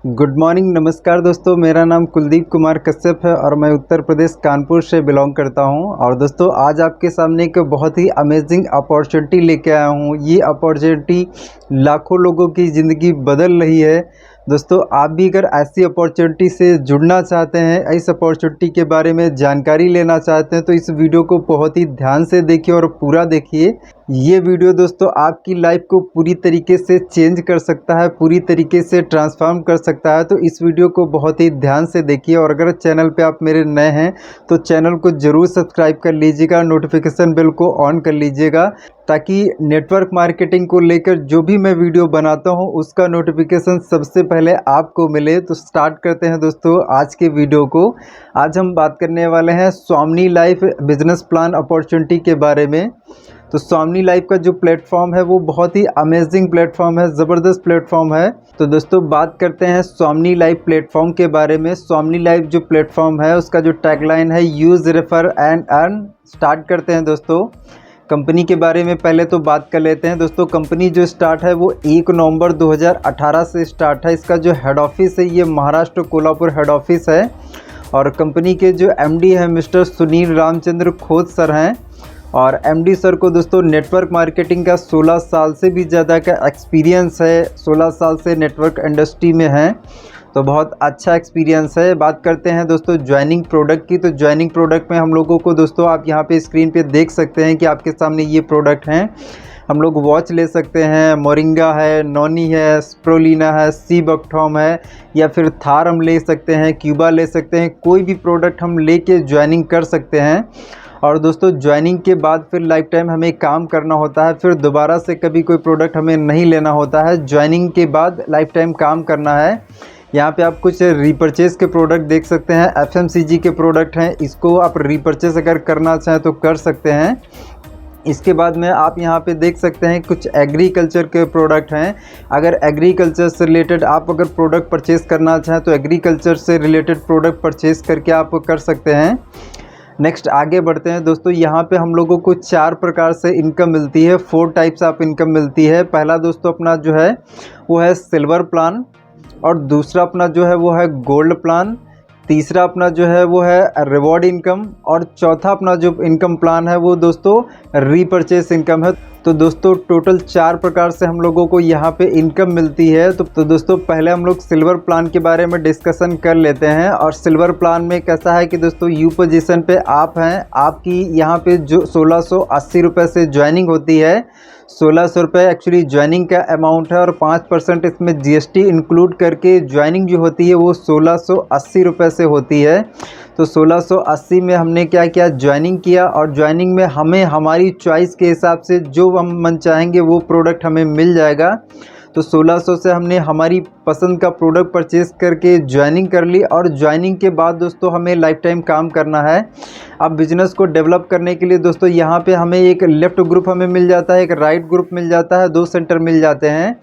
Good morning, नमस्कार दोस्तों। मेरा नाम कुलदीप कुमार कश्यप है और मैं उत्तर प्रदेश कानपुर से बिलोंग करता हूं। और दोस्तों आज आपके सामने एक बहुत ही अमेजिंग अपॉर्चुनिटी लेके आया हूं। ये अपॉर्चुनिटी लाखों लोगों की ज़िंदगी बदल रही है। दोस्तों आप भी अगर ऐसी अपॉर्चुनिटी से जुड़ना चाहते हैं, इस अपॉर्चुनिटी के बारे में जानकारी लेना चाहते हैं, तो इस वीडियो को बहुत ही ध्यान से देखिए और पूरा देखिए। ये वीडियो दोस्तों आपकी लाइफ को पूरी तरीके से चेंज कर सकता है, पूरी तरीके से ट्रांसफॉर्म कर सकता है। तो इस वीडियो को बहुत ही ध्यान से देखिए और अगर चैनल पे आप मेरे नए हैं तो चैनल को ज़रूर सब्सक्राइब कर लीजिएगा, नोटिफिकेशन बेल को ऑन कर लीजिएगा, ताकि नेटवर्क मार्केटिंग को लेकर जो भी मैं वीडियो बनाता हूं उसका नोटिफिकेशन सबसे पहले आपको मिले। तो स्टार्ट करते हैं दोस्तों आज के वीडियो को। आज हम बात करने वाले हैं स्वामिनी लाइफ बिजनेस प्लान अपॉर्चुनिटी के बारे में। तो स्वामिनी लाइफ का जो प्लेटफॉर्म है वो बहुत ही अमेजिंग प्लेटफॉर्म है, ज़बरदस्त प्लेटफॉर्म है। तो दोस्तों बात करते हैं स्वामिनी लाइफ प्लेटफॉर्म के बारे में। स्वामिनी लाइफ जो प्लेटफॉर्म है उसका जो टैगलाइन है, use, refer and earn. Start करते हैं दोस्तों। कंपनी के बारे में पहले तो बात कर लेते हैं दोस्तों। कंपनी जो स्टार्ट है वो 1 नवंबर 2018 से स्टार्ट है। इसका जो हेड ऑफिस है ये महाराष्ट्र कोल्हापुर हेड ऑफिस है। और कंपनी के जो एमडी है मिस्टर सुनील रामचंद्र खोत सर हैं। और एमडी सर को दोस्तों नेटवर्क मार्केटिंग का 16 साल से भी ज़्यादा का एक्सपीरियंस है। 16 साल से नेटवर्क इंडस्ट्री में हैं, तो बहुत अच्छा एक्सपीरियंस है। बात करते हैं दोस्तों ज्वाइनिंग प्रोडक्ट की। तो ज्वाइनिंग प्रोडक्ट में हम लोगों को दोस्तों आप यहाँ पे स्क्रीन पे देख सकते हैं कि आपके सामने ये प्रोडक्ट हैं। हम लोग वॉच ले सकते हैं, मोरिंगा है, नॉनी है, स्प्रोलिना है, सी बकथॉर्म है, या फिर थार हम ले सकते हैं, क्यूबा ले सकते हैं। कोई भी प्रोडक्ट हम लेके ज्वाइनिंग कर सकते हैं। और दोस्तों ज्वाइनिंग के बाद फिर लाइफ टाइम हमें काम करना होता है, फिर दोबारा से कभी कोई प्रोडक्ट हमें नहीं लेना होता है। ज्वाइनिंग के बाद लाइफ टाइम काम करना है। यहाँ पे आप कुछ रीपर्चेज़ के प्रोडक्ट देख सकते हैं, एफएमसीजी के प्रोडक्ट हैं। इसको आप रीपर्चेज़ अगर करना चाहें तो कर सकते हैं। इसके बाद में आप यहाँ पे देख सकते हैं कुछ एग्रीकल्चर के प्रोडक्ट हैं। अगर एग्रीकल्चर से रिलेटेड आप अगर प्रोडक्ट परचेज़ करना चाहें तो एग्रीकल्चर से रिलेटेड प्रोडक्ट परचेज़ करके आप कर सकते हैं। नेक्स्ट आगे बढ़ते हैं दोस्तों। यहाँ पे हम लोगों को 4 प्रकार से इनकम मिलती है, 4 टाइप्स ऑफ इनकम मिलती है। पहला दोस्तों अपना जो है वो है सिल्वर प्लान, और दूसरा अपना जो है वो है गोल्ड प्लान, तीसरा अपना जो है वो है रिवॉर्ड इनकम, और चौथा अपना जो इनकम प्लान है वो दोस्तों रीपरचेस इनकम है। तो दोस्तों टोटल 4 प्रकार से हम लोगों को यहाँ पे इनकम मिलती है। तो दोस्तों पहले हम लोग सिल्वर प्लान के बारे में डिस्कशन कर लेते हैं। और सिल्वर प्लान में कैसा है कि दोस्तों यू पोजीशन पे आप हैं, आपकी यहाँ पे जो 1680 रुपये से ज्वाइनिंग होती है। 1600 रुपये एक्चुअली ज्वाइनिंग का अमाउंट है और 5% इसमें जीएसटी इंक्लूड करके ज्वाइनिंग जो होती है वो 1680 रुपये से होती है। तो 1680 में हमने क्या किया, ज्वाइनिंग किया। और ज्वाइनिंग में हमें हमारी चॉइस के हिसाब से जो हम मन चाहेंगे वो प्रोडक्ट हमें मिल जाएगा। तो 1600 से हमने हमारी पसंद का प्रोडक्ट परचेज़ करके ज्वाइनिंग कर ली। और ज्वाइनिंग के बाद दोस्तों हमें लाइफ टाइम काम करना है। अब बिज़नेस को डेवलप करने के लिए दोस्तों यहाँ पे हमें एक लेफ़्ट ग्रुप हमें मिल जाता है, एक राइट ग्रुप मिल जाता है, 2 सेंटर मिल जाते हैं।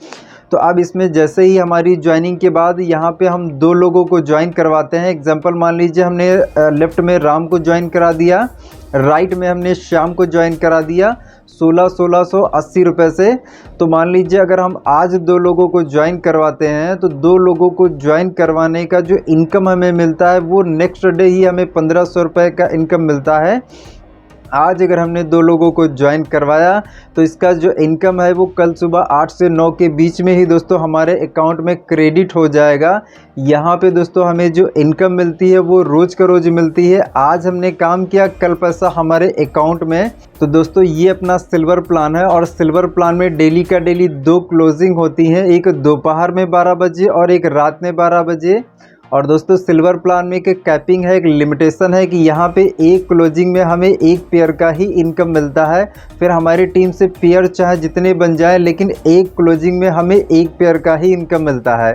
तो अब इसमें जैसे ही हमारी ज्वाइनिंग के बाद यहाँ पे हम 2 लोगों को ज्वाइन करवाते हैं। एग्जांपल मान लीजिए हमने लेफ़्ट में राम को ज्वाइन करा दिया, राइट में हमने श्याम को ज्वाइन करा दिया 1680 रुपये से। तो मान लीजिए अगर हम आज 2 लोगों को ज्वाइन करवाते हैं तो 2 लोगों को ज्वाइन करवाने का जो इनकम हमें मिलता है वो नेक्स्ट डे ही हमें 1500 रुपये का इनकम मिलता है। आज अगर हमने 2 लोगों को ज्वाइन करवाया तो इसका जो इनकम है वो कल सुबह 8 से 9 के बीच में ही दोस्तों हमारे अकाउंट में क्रेडिट हो जाएगा। यहाँ पे दोस्तों हमें जो इनकम मिलती है वो रोज़ का रोज़ मिलती है। आज हमने काम किया, कल पैसा हमारे अकाउंट में। तो दोस्तों ये अपना सिल्वर प्लान है। और सिल्वर प्लान में डेली का डेली 2 क्लोजिंग होती हैं, एक दोपहर में 12 बजे और एक रात में 12 बजे। और दोस्तों सिल्वर प्लान में एक कैपिंग है, एक लिमिटेशन है कि यहाँ पे एक क्लोजिंग में हमें 1 पेयर का ही इनकम मिलता है। फिर हमारी टीम से पेयर चाहे जितने बन जाए, लेकिन एक क्लोजिंग में हमें 1 पेयर का ही इनकम मिलता है।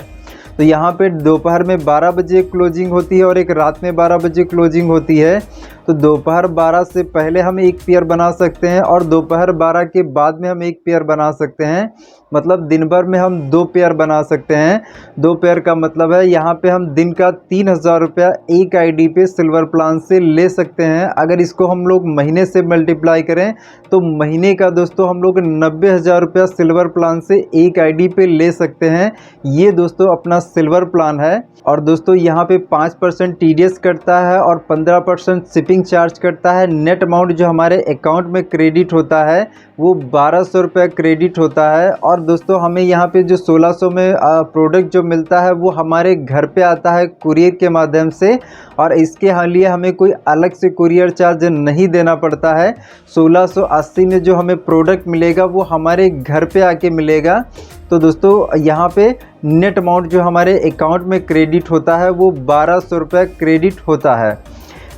तो यहाँ पे दोपहर में 12 बजे क्लोजिंग होती है और एक रात में 12 बजे क्लोजिंग होती है। तो दोपहर 12 से पहले हम एक पेयर बना सकते हैं और दोपहर 12 के बाद में हम एक पेयर बना सकते हैं। मतलब दिन भर में हम 2 पेयर बना सकते हैं। 2 पेयर का मतलब है यहाँ पे हम दिन का 3000 रुपया एक आईडी पे सिल्वर प्लान से ले सकते हैं। अगर इसको हम लोग महीने से मल्टीप्लाई करें तो महीने का दोस्तों हम लोग 90,000 रुपया सिल्वर प्लान से एक आईडी पे ले सकते हैं। ये दोस्तों अपना सिल्वर प्लान है। और दोस्तों यहाँ पे 5% TDS कटता है और 15% शिपिंग चार्ज कटता है। नेट अमाउंट जो हमारे अकाउंट में क्रेडिट होता है वो 1200 रुपये क्रेडिट होता है। और दोस्तों हमें यहाँ पे जो 1600 में प्रोडक्ट जो मिलता है वो हमारे घर पे आता है कुरियर के माध्यम से, और इसके लिए हमें कोई अलग से कुरियर चार्ज नहीं देना पड़ता है। 1680 में जो हमें प्रोडक्ट मिलेगा वो हमारे घर पे आके मिलेगा। तो दोस्तों यहाँ पे नेट अमाउंट जो हमारे अकाउंट में क्रेडिट होता है वो 1200 रुपये क्रेडिट होता है।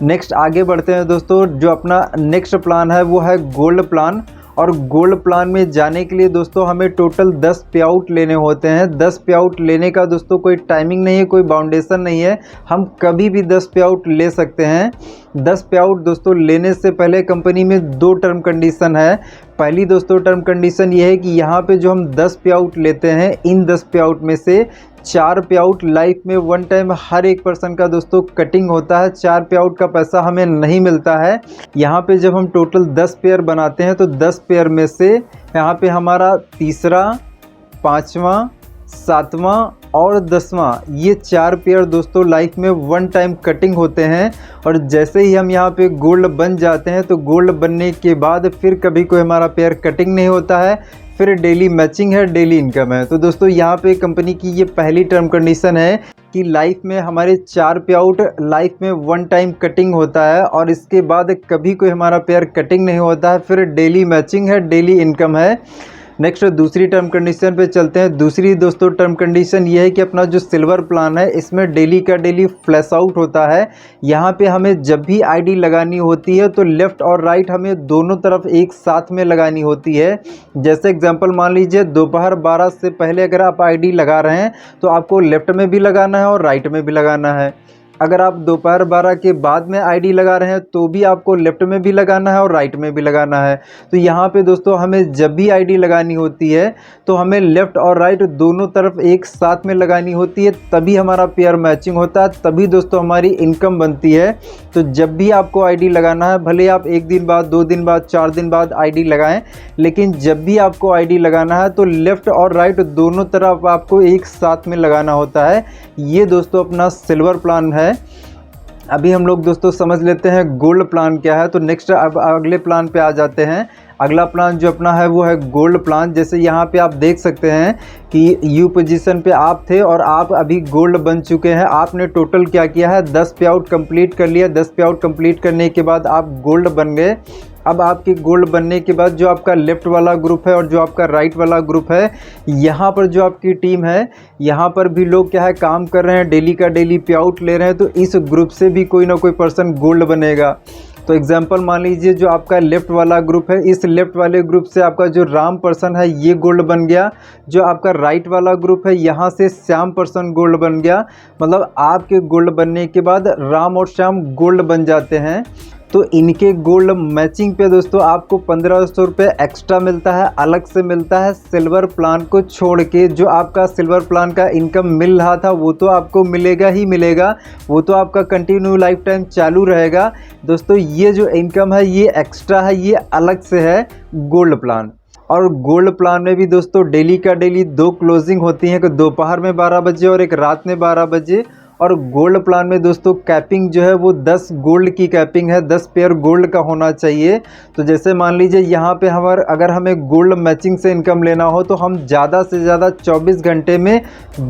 नेक्स्ट आगे बढ़ते हैं दोस्तों। जो अपना नेक्स्ट प्लान है वो है गोल्ड प्लान। और गोल्ड प्लान में जाने के लिए दोस्तों हमें टोटल 10 पे आउट लेने होते हैं। 10 पे आउट लेने का दोस्तों कोई टाइमिंग नहीं है, कोई बाउंडेशन नहीं है, हम कभी भी 10 पे आउट ले सकते हैं। 10 पे आउट दोस्तों लेने से पहले कंपनी में 2 टर्म कंडीशन है। पहली दोस्तों टर्म कंडीशन ये है कि यहाँ पे जो हम 10 पे आउट लेते हैं, इन 10 पे आउट में से 4 पे आउट लाइफ में वन टाइम हर एक पर्सन का दोस्तों कटिंग होता है। 4 पे आउट का पैसा हमें नहीं मिलता है। यहाँ पे जब हम टोटल 10 पेयर बनाते हैं तो 10 पेयर में से यहाँ पे हमारा तीसरा, 5वां, 7वां और 10वां ये 4 पेयर दोस्तों लाइफ में वन टाइम कटिंग होते हैं। और जैसे ही हम यहाँ पे गोल्ड बन जाते हैं तो गोल्ड बनने के बाद फिर कभी कोई हमारा पेयर कटिंग नहीं होता है, फिर डेली मैचिंग है, डेली इनकम है। तो दोस्तों यहाँ पे कंपनी की ये पहली टर्म कंडीशन है कि लाइफ में हमारे 4 पे आउट लाइफ में वन टाइम कटिंग होता है और इसके बाद कभी कोई हमारा पेयर कटिंग नहीं होता है, फिर डेली मैचिंग है, डेली इनकम है। नेक्स्ट दूसरी टर्म कंडीशन पे चलते हैं। दूसरी दोस्तों टर्म कंडीशन ये है कि अपना जो सिल्वर प्लान है इसमें डेली का डेली फ्लैश आउट होता है। यहाँ पे हमें जब भी आईडी लगानी होती है तो लेफ़्ट और राइट हमें दोनों तरफ एक साथ में लगानी होती है। जैसे एग्जांपल मान लीजिए दोपहर 12 से पहले अगर आप आईडी लगा रहे हैं तो आपको लेफ़्ट में भी लगाना है और राइट में भी लगाना है। अगर आप दोपहर 12 के बाद में आईडी लगा रहे हैं तो भी आपको लेफ़्ट में भी लगाना है और राइट में भी लगाना है। तो यहाँ पे दोस्तों हमें जब भी आईडी लगानी होती है तो हमें लेफ़्ट और राइट दोनों तरफ एक साथ में लगानी होती है, तभी हमारा पेयर मैचिंग होता है, तभी दोस्तों हमारी इनकम बनती है। तो जब भी आपको आईडी लगाना है, भले आप 1 दिन बाद, 2 दिन बाद, 4 दिन बाद आईडी लगाएं, लेकिन जब भी आपको आईडी लगाना है तो लेफ़्ट और राइट दोनों तरफ आपको एक साथ में लगाना होता है। ये दोस्तों अपना सिल्वर प्लान है। अभी हम लोग दोस्तों समझ लेते हैं गोल्ड प्लान क्या है। तो नेक्स्ट अब अगले प्लान पे आ जाते हैं। अगला प्लान जो अपना है वो है गोल्ड प्लान। जैसे यहाँ पे आप देख सकते हैं कि यू पोजीशन पे आप थे और आप अभी गोल्ड बन चुके हैं। आपने टोटल क्या किया है, 10 पे आउट कंप्लीट कर लिया। 10 पे आउट कंप्लीट करने के बाद आप गोल्ड बन गए। अब आपके गोल्ड बनने के बाद जो आपका लेफ़्ट वाला ग्रुप है और जो आपका राइट वाला ग्रुप है, यहाँ पर जो आपकी टीम है, यहाँ पर भी लोग क्या है काम कर रहे हैं, डेली का डेली पे आउट ले रहे हैं। तो इस ग्रुप से भी कोई ना कोई पर्सन गोल्ड बनेगा। तो एग्जांपल मान लीजिए जो आपका लेफ़्ट वाला ग्रुप है, इस लेफ़्ट वाले ग्रुप से आपका जो राम पर्सन है ये गोल्ड बन गया। जो आपका राइट वाला ग्रुप है यहाँ से श्याम पर्सन गोल्ड बन गया। मतलब आपके गोल्ड बनने के बाद राम और श्याम गोल्ड बन जाते हैं। तो इनके गोल्ड मैचिंग पे दोस्तों आपको 1500 रुपये एक्स्ट्रा मिलता है, अलग से मिलता है सिल्वर प्लान को छोड़ के। जो आपका सिल्वर प्लान का इनकम मिल रहा था वो तो आपको मिलेगा ही मिलेगा, वो तो आपका कंटिन्यू लाइफ टाइम चालू रहेगा। दोस्तों ये जो इनकम है ये एक्स्ट्रा है, ये अलग से है गोल्ड प्लान। और गोल्ड प्लान में भी दोस्तों डेली का डेली 2 क्लोजिंग होती हैं, कि दोपहर में 12 बजे और एक रात में 12 बजे। और गोल्ड प्लान में दोस्तों कैपिंग जो है वो 10 गोल्ड की कैपिंग है, 10 पेयर गोल्ड का होना चाहिए। तो जैसे मान लीजिए यहाँ पे अगर हमें गोल्ड मैचिंग से इनकम लेना हो तो हम ज़्यादा से ज़्यादा 24 घंटे में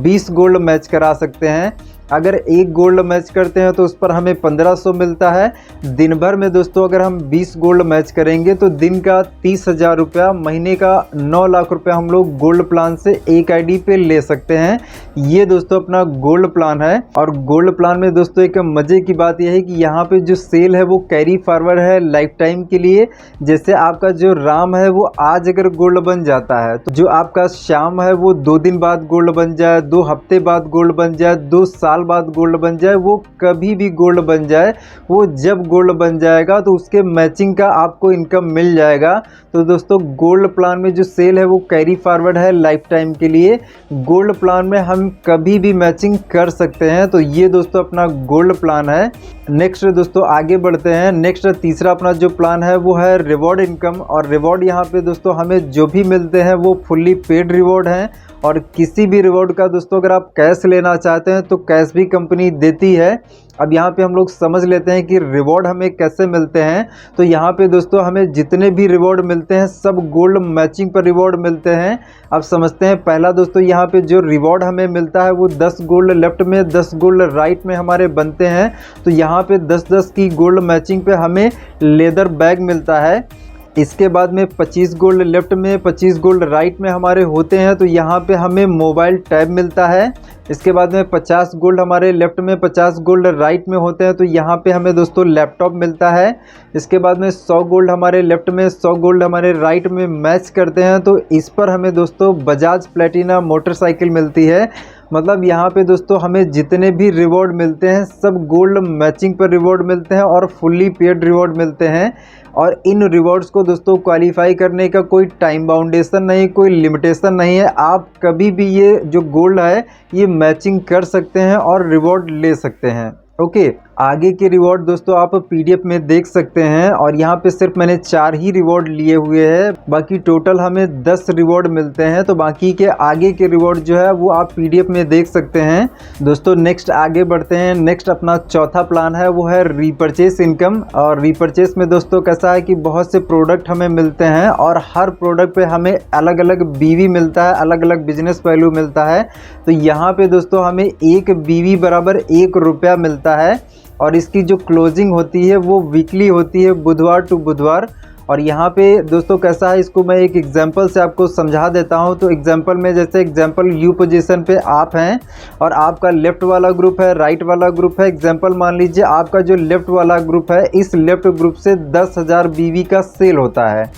20 गोल्ड मैच करा सकते हैं। अगर एक गोल्ड मैच करते हैं तो उस पर हमें 1500 मिलता है। दिन भर में दोस्तों अगर हम 20 गोल्ड मैच करेंगे तो दिन का 30,000 रुपया, महीने का 9 लाख रुपया हम लोग गोल्ड प्लान से एक आईडी पे ले सकते हैं। ये दोस्तों अपना गोल्ड प्लान है। और गोल्ड प्लान में दोस्तों एक मज़े की बात यह है कि यहाँ पे जो सेल है वो कैरी फॉरवर्ड है लाइफ टाइम के लिए। जैसे आपका जो राम है वो आज अगर गोल्ड बन जाता है तो जो आपका श्याम है वो 2 दिन बाद गोल्ड बन जाए, 2 हफ्ते बाद गोल्ड बन जाए, 2 साल साल बाद गोल्ड बन जाए, वो कभी भी गोल्ड बन जाए, वो जब गोल्ड बन जाएगा तो उसके मैचिंग का आपको इनकम मिल जाएगा। तो दोस्तों गोल्ड प्लान में जो सेल है वो कैरी फॉरवर्ड है लाइफ टाइम के लिए। गोल्ड प्लान में हम कभी भी मैचिंग कर सकते हैं। तो ये दोस्तों अपना गोल्ड प्लान है। नेक्स्ट दोस्तों आगे बढ़ते हैं। नेक्स्ट तीसरा अपना जो प्लान है वो है रिवॉर्ड इनकम। और रिवॉर्ड यहाँ पे दोस्तों हमें जो भी मिलते हैं वो फुल्ली पेड रिवॉर्ड हैं। और किसी भी रिवॉर्ड का दोस्तों अगर आप कैश लेना चाहते हैं तो कैश भी कंपनी देती है। अब यहाँ पे हम लोग समझ लेते हैं कि रिवॉर्ड हमें कैसे मिलते हैं। तो यहाँ पे दोस्तों हमें जितने भी रिवॉर्ड मिलते हैं सब गोल्ड मैचिंग पर रिवॉर्ड मिलते हैं। अब समझते हैं। पहला दोस्तों यहाँ पे जो रिवॉर्ड हमें मिलता है वो 10 गोल्ड लेफ्ट में 10 गोल्ड राइट में हमारे बनते हैं। तो यहाँ पे 10-10 की गोल्ड मैचिंग पे हमें लेदर बैग मिलता है। इसके बाद में 25 गोल्ड लेफ्ट में 25 गोल्ड राइट में हमारे होते हैं। तो यहाँ पे हमें मोबाइल टैब मिलता है। इसके बाद में 50 गोल्ड हमारे लेफ्ट में 50 गोल्ड राइट में होते हैं। तो यहाँ पे हमें दोस्तों लैपटॉप मिलता है। इसके बाद में 100 गोल्ड हमारे लेफ्ट में 100 गोल्ड हमारे राइट में मैच करते हैं। तो इस पर हमें दोस्तों बजाज प्लेटिना मोटरसाइकिल मिलती है। मतलब यहाँ पे दोस्तों हमें जितने भी रिवॉर्ड मिलते हैं सब गोल्ड मैचिंग पर रिवॉर्ड मिलते हैं और फुल्ली पेड रिवॉर्ड मिलते हैं। और इन रिवॉर्ड्स को दोस्तों क्वालिफाई करने का कोई टाइम बाउंडेशन नहीं, कोई लिमिटेशन नहीं है। आप कभी भी ये जो गोल्ड है ये मैचिंग कर सकते हैं और रिवॉर्ड ले सकते हैं। ओके, आगे के रिवॉर्ड दोस्तों आप पीडीएफ में देख सकते हैं। और यहाँ पे सिर्फ मैंने 4 ही रिवॉर्ड लिए हुए हैं, बाकी टोटल हमें 10 रिवॉर्ड मिलते हैं। तो बाकी के आगे के रिवॉर्ड जो है वो आप पीडीएफ में देख सकते हैं। दोस्तों नेक्स्ट आगे बढ़ते हैं। नेक्स्ट अपना चौथा प्लान है वो है रीपरचेस इनकम। और रीपरचेस में दोस्तों कैसा है कि बहुत से प्रोडक्ट हमें मिलते हैं और हर प्रोडक्ट पे हमें अलग अलग बीवी मिलता है, अलग अलग बिजनेस वैल्यू मिलता है। तो यहाँ पे दोस्तों हमें 1 बीवी बराबर 1 रुपया मिलता है। और इसकी जो क्लोजिंग होती है वो वीकली होती है, बुधवार टू बुधवार। और यहाँ पे दोस्तों कैसा है, इसको मैं एक एग्जांपल से आपको समझा देता हूँ। तो एग्जांपल में जैसे एग्जांपल यू पोजीशन पे आप हैं और आपका लेफ़्ट वाला ग्रुप है, राइट वाला ग्रुप है। एग्जांपल मान लीजिए आपका जो लेफ़्ट वाला ग्रुप है, इस लेफ़्ट ग्रुप से 10,000 बीवी का सेल होता है।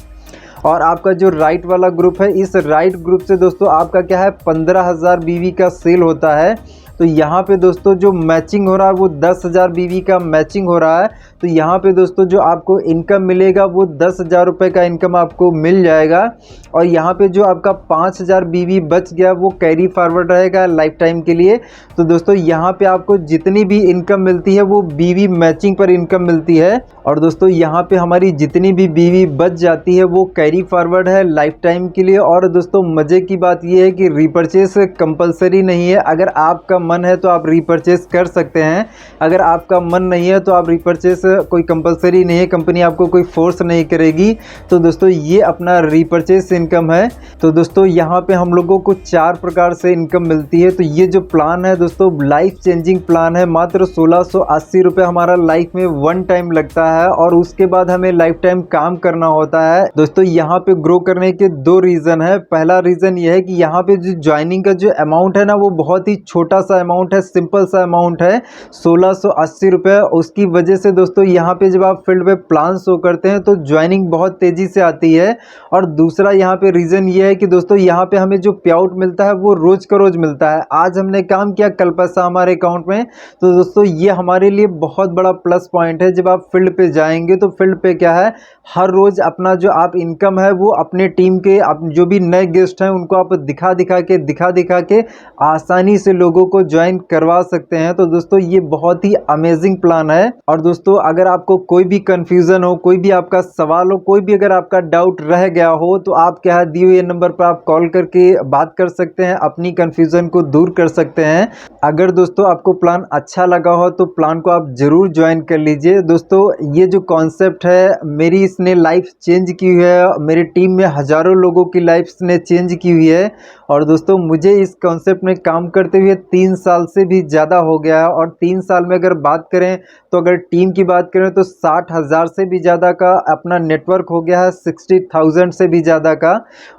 और आपका जो राइट वाला ग्रुप है, इस राइट ग्रुप से दोस्तों आपका क्या है 15,000 बीवी का सेल होता है। तो यहाँ पे दोस्तों जो मैचिंग हो रहा है वो 10,000 बीवी का मैचिंग हो रहा है। तो यहाँ पे दोस्तों जो आपको इनकम मिलेगा वो 10,000 रुपये का इनकम आपको मिल जाएगा। और यहाँ पे जो आपका 5,000 बीवी बच गया वो कैरी फॉरवर्ड रहेगा लाइफ टाइम के लिए। तो दोस्तों यहाँ पे आपको जितनी भी इनकम मिलती है वो बीवी मैचिंग पर इनकम मिलती है। और दोस्तों यहाँ पे हमारी जितनी भी बीवी बच जाती है वो कैरी फॉरवर्ड है लाइफ टाइम के लिए। और दोस्तों मज़े की बात ये है कि रीपरचेस कंपलसरी नहीं है। अगर आपका मन है तो आप रीपरचेस कर सकते हैं, अगर आपका मन नहीं है तो आप रीपरचेस कोई कंपलसरी नहीं है, कंपनी आपको कोई फोर्स नहीं करेगी। तो दोस्तों ये अपना रीपरचेस इनकम है। तो दोस्तों यहाँ पे हम लोगों को 4 प्रकार से इनकम मिलती है। तो ये जो प्लान है दोस्तों लाइफ चेंजिंग प्लान है। मात्र 1680 रुपये हमारा लाइफ में 1 टाइम लगता है और उसके बाद हमें लाइफ टाइम काम करना होता है। दोस्तों यहाँ पे ग्रो करने के 2 रीज़न है। पहला रीज़न ये है कि यहाँ पे जो ज्वाइनिंग का जो अमाउंट है ना वो बहुत ही छोटा सा अमाउंट है, सिंपल सा अमाउंट है 1680 रुपये। उसकी वजह से दोस्तों यहाँ पे जब आप फील्ड पे प्लान शो करते हैं तो ज्वाइनिंग बहुत तेज़ी से आती है। और दूसरा यहाँ पे रीज़न ये है कि दोस्तों यहाँ पे हमें जो पे आउट मिलता है वो रोज़ का रोज़ मिलता है। आज हमने काम किया, कल पैसा हमारे अकाउंट में। तो दोस्तों ये हमारे लिए बहुत बड़ा प्लस पॉइंट है। जब आप फील्ड पे जाएंगे तो फील्ड पे क्या है, हर रोज़ अपना जो आप इनकम है वो अपने टीम के जो भी नए गेस्ट हैं उनको आप दिखा दिखा के आसानी से लोगों को ज्वाइन करवा सकते हैं। तो दोस्तों ये बहुत ही अमेजिंग प्लान है। और दोस्तों अगर आपको कोई भी कंफ्यूजन हो, कोई भी आपका सवाल हो, कोई भी अगर आपका डाउट रह गया हो तो आप क्या है दिए हुए नंबर पर आप कॉल करके बात कर सकते हैं, अपनी कंफ्यूजन को दूर कर सकते हैं। अगर दोस्तों आपको प्लान अच्छा लगा हो तो प्लान को आप जरूर ज्वाइन कर लीजिए। दोस्तों ये जो कॉन्सेप्ट है मेरी इसने लाइफ चेंज की हुई है, मेरी टीम में हज़ारों लोगों की लाइफ ने चेंज की हुई है। और दोस्तों मुझे इस कॉन्सेप्ट में काम करते हुए 3 साल से भी ज़्यादा हो गया है। और 3 साल में अगर बात करें तो अगर टीम की बात करें तो 60,000 से भी ज़्यादा का अपना नेटवर्क हो गया है, 60,000 से भी ज़्यादा का।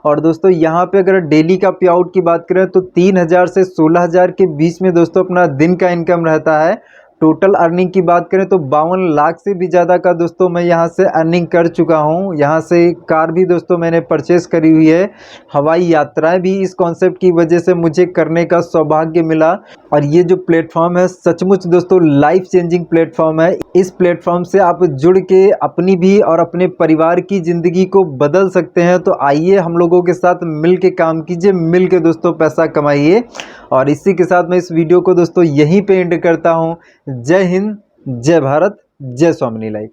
और दोस्तों यहाँ पे अगर डेली का पे आउट की बात करें तो 3,000 से 16,000 के बीच में दोस्तों अपना दिन का इनकम रहता है। टोटल अर्निंग की बात करें तो 52 लाख से भी ज़्यादा का दोस्तों मैं यहाँ से अर्निंग कर चुका हूँ। यहाँ से कार भी दोस्तों मैंने परचेस करी हुई है। हवाई यात्राएं भी इस कॉन्सेप्ट की वजह से मुझे करने का सौभाग्य मिला। और ये जो प्लेटफॉर्म है सचमुच दोस्तों लाइफ चेंजिंग प्लेटफॉर्म है। इस प्लेटफॉर्म से आप जुड़ के अपनी भी और अपने परिवार की ज़िंदगी को बदल सकते हैं। तो आइए हम लोगों के साथ मिल के काम कीजिए, मिल के दोस्तों पैसा कमाइए। और इसी के साथ मैं इस वीडियो को दोस्तों यहीं पे एंड करता हूँ। जय हिंद, जय भारत, जय स्वामिनी लाइफ।